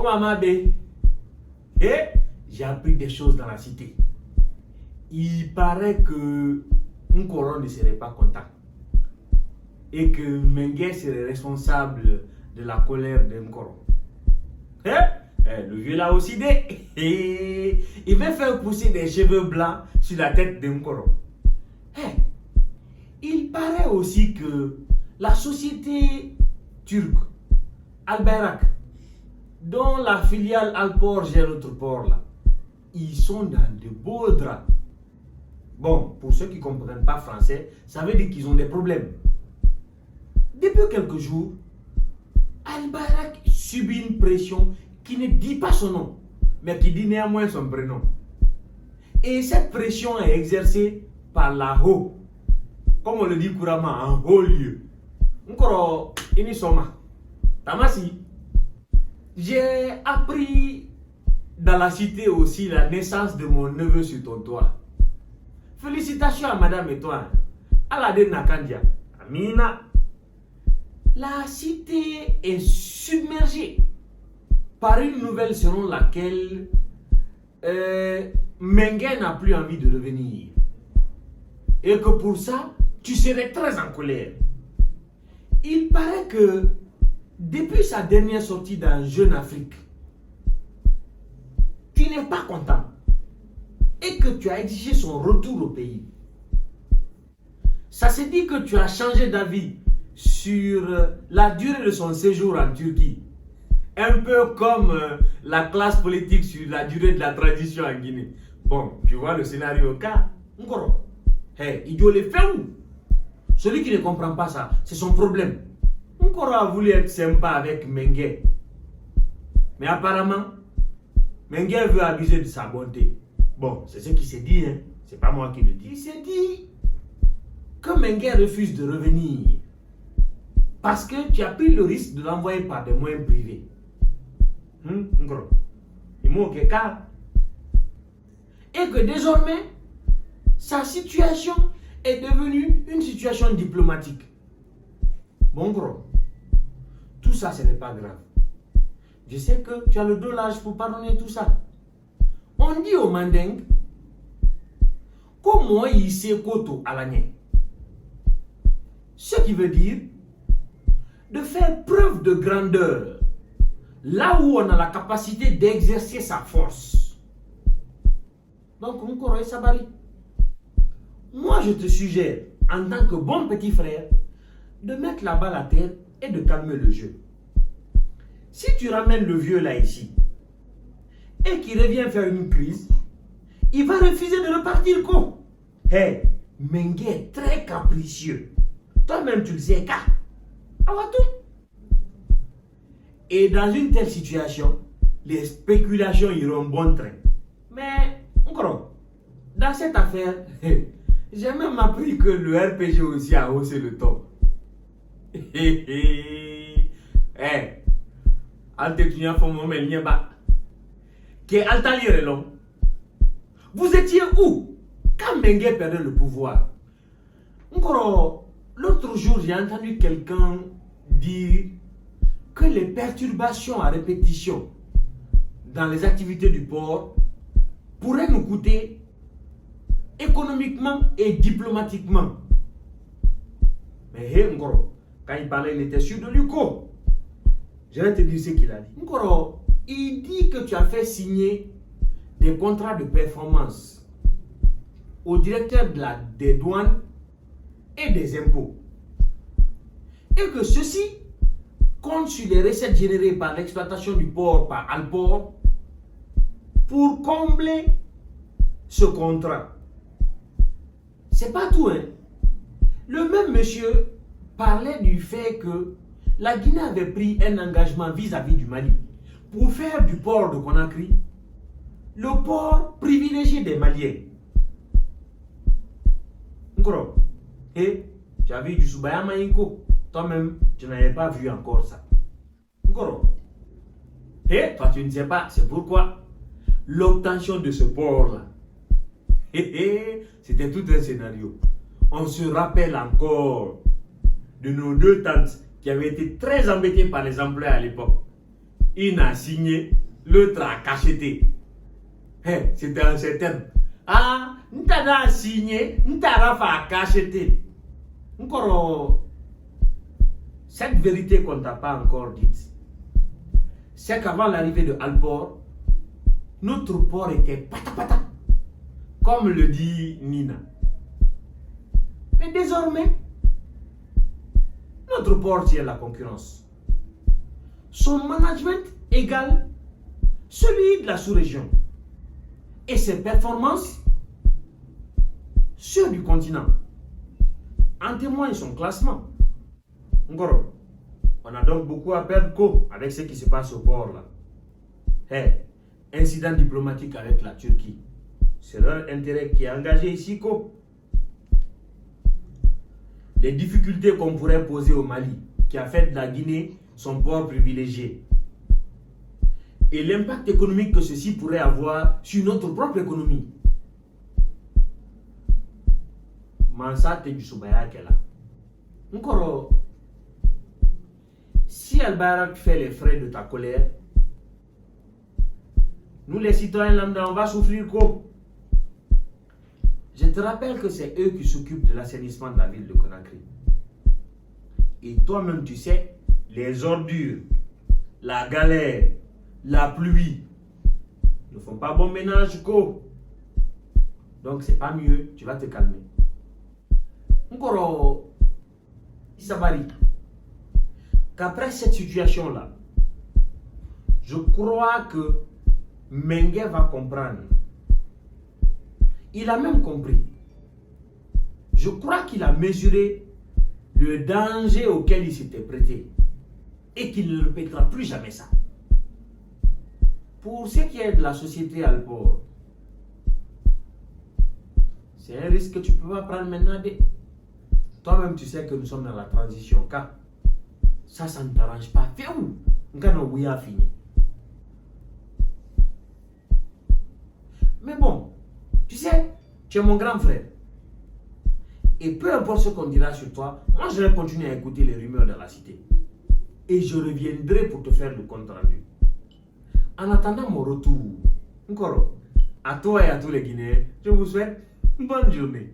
Comment m'a bé? Et j'ai appris des choses dans la cité. Il paraît que Nkoro ne serait pas content. Et que Mengue serait responsable de la colère de Nkoro. Le vieux là aussi il va faire pousser des cheveux blancs sur la tête de Nkoro. Il paraît aussi que la société turque, Al Bayrak, dont la filiale Alport gère l'autre port là, ils sont dans de beaux draps. Bon, pour ceux qui ne comprennent pas français, ça veut dire qu'ils ont des problèmes. Depuis quelques jours, Al Bayrak subit une pression qui ne dit pas son nom, mais qui dit néanmoins son prénom. Et cette pression est exercée par la Ho, comme on le dit couramment, en haut lieu. Encore une soma. Tamasi, j'ai appris dans la cité aussi la naissance de mon neveu sur ton toit. Félicitations à madame et toi. Alade Nakandia. Amina. La cité est submergée par une nouvelle selon laquelle Mengue n'a plus envie de revenir. Et que pour ça, tu serais très en colère. Il paraît que depuis sa dernière sortie dans Jeune Afrique, tu n'es pas content et que tu as exigé son retour au pays. Ça se dit que tu as changé d'avis sur la durée de son séjour en Turquie. Un peu comme la classe politique sur la durée de la transition en Guinée. Bon, tu vois le scénario cas. Encore. Idiot les fait où? Celui qui ne comprend pas ça, c'est son problème. Nkoro a voulu être sympa avec Mengue. Mais apparemment, Mengue veut abuser de sa bonté. Bon, c'est ce qui s'est dit, hein. C'est pas moi qui le dis. Il s'est dit que Mengue refuse de revenir. Parce que tu as pris le risque de l'envoyer par des moyens privés. Nkoro. Il manque cas. Et que désormais, sa situation est devenue une situation diplomatique. Bon gros, tout ça ce n'est pas grave. Je sais que tu as le dos large pour pardonner tout ça. On dit au Manding, comment il sait koto à l'année. Ce qui veut dire de faire preuve de grandeur là où on a la capacité d'exercer sa force. Donc, Nkoro et Sabari, moi je te suggère, en tant que bon petit frère, de mettre la balle à terre et de calmer le jeu. Si tu ramènes le vieux là ici et qu'il revient faire une crise, il va refuser de repartir quoi? Mengue est très capricieux. Toi-même tu le sais, car. Et dans une telle situation, les spéculations iront bon train. Mais, encore, dans cette affaire, j'ai même appris que le RPG aussi a haussé le ton. Vous étiez où quand Mengue perdait le pouvoir? Encore, l'autre jour, j'ai entendu quelqu'un dire que les perturbations à répétition dans les activités du port pourraient nous coûter économiquement et diplomatiquement. Mais Nkoro, quand il parlait, il était sûr de l'UCO. Je vais te dire ce qu'il a dit. Nkoro, il dit que tu as fait signer des contrats de performance au directeur des douanes et des impôts. Et que ceci compte sur les recettes générées par l'exploitation du port par Alport pour combler ce contrat. C'est pas tout, hein. Le même monsieur parlait du fait que la Guinée avait pris un engagement vis-à-vis du Mali pour faire du port de Conakry le port privilégié des Maliens. Nkoro, tu as vu du Subayama Inko? Toi-même, tu n'avais pas vu encore ça. Nkoro, toi tu ne sais pas, c'est pourquoi l'obtention de ce port-là, c'était tout un scénario. On se rappelle encore de nos deux tantes qui avaient été très embêtées par les employés à l'époque. une a signé, l'autre a cacheté. Hey, c'était un certain. Ah, nous t'avons signé, nous t'avons fait cacheter. Encore, cette vérité qu'on t'a pas encore dite, c'est qu'avant l'arrivée de Alport, notre port était patapata, comme le dit Nina. Mais désormais, notre port tient la concurrence. Son management égale celui de la sous-région. Et ses performances sur du continent en témoigne son classement. Ngoro, on a donc beaucoup à perdre avec ce qui se passe au port là. Hey, incident diplomatique avec la Turquie. C'est leur intérêt qui est engagé ici Les difficultés qu'on pourrait poser au Mali, qui a fait de la Guinée son port privilégié. Et l'impact économique que ceci pourrait avoir sur notre propre économie. Mansa te du Soubaya qu'elle a. Encore, si Al-Barak fait les frais de ta colère, nous les citoyens lambda, on va souffrir quoi? Je te rappelle que c'est eux qui s'occupent de l'assainissement de la ville de Conakry. Et toi-même, tu sais, les ordures, la galère, la pluie ne font pas bon ménage Donc c'est pas mieux, tu vas te calmer. Encore, Sabari, qu'après cette situation-là, je crois que Mengue va comprendre. Il a même compris. Je crois qu'il a mesuré le danger auquel il s'était prêté et qu'il ne répétera plus jamais ça. Pour ce qui est de la société Alport, c'est un risque que tu ne peux pas prendre maintenant. Toi-même, tu sais que nous sommes dans la transition. Car ça ne t'arrange pas. Fais où? On a fini. Mais bon, tu sais, tu es mon grand frère. Et peu importe ce qu'on dira sur toi, moi je vais continuer à écouter les rumeurs de la cité. Et je reviendrai pour te faire le compte rendu. En attendant mon retour, encore, à toi et à tous les Guinéens, je vous souhaite une bonne journée.